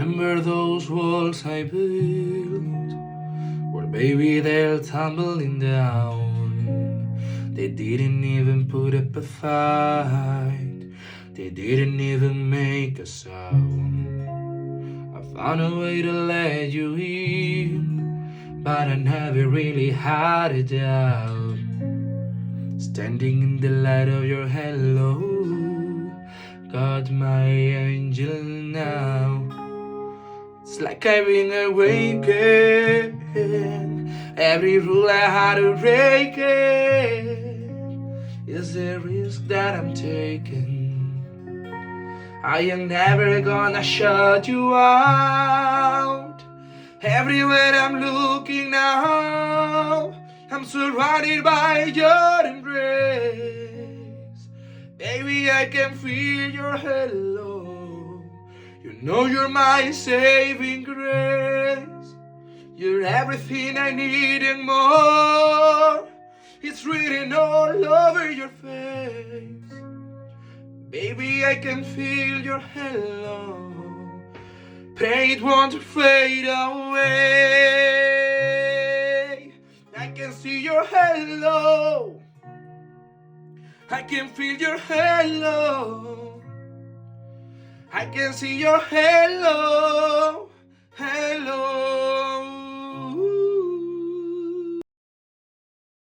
Remember those walls I built? Well, baby, they're tumbling down. They didn't even put up a fight. They didn't even make a sound. I found a way to let you in, but I never really had a doubt. Standing in the light of your hello, got my angel now. It's like I've been awakened. Every rule I had to break it. Is the risk that I'm taking. I am never gonna shut you out. Everywhere I'm looking now, I'm surrounded by your embrace. Baby, I can feel your hello. You know you're my saving grace. You're everything I need and more. It's written all over your face. Baby, I can feel your hello. Pain won't fade away. I can see your hello. I can feel your hello. I can see your hello. Hello.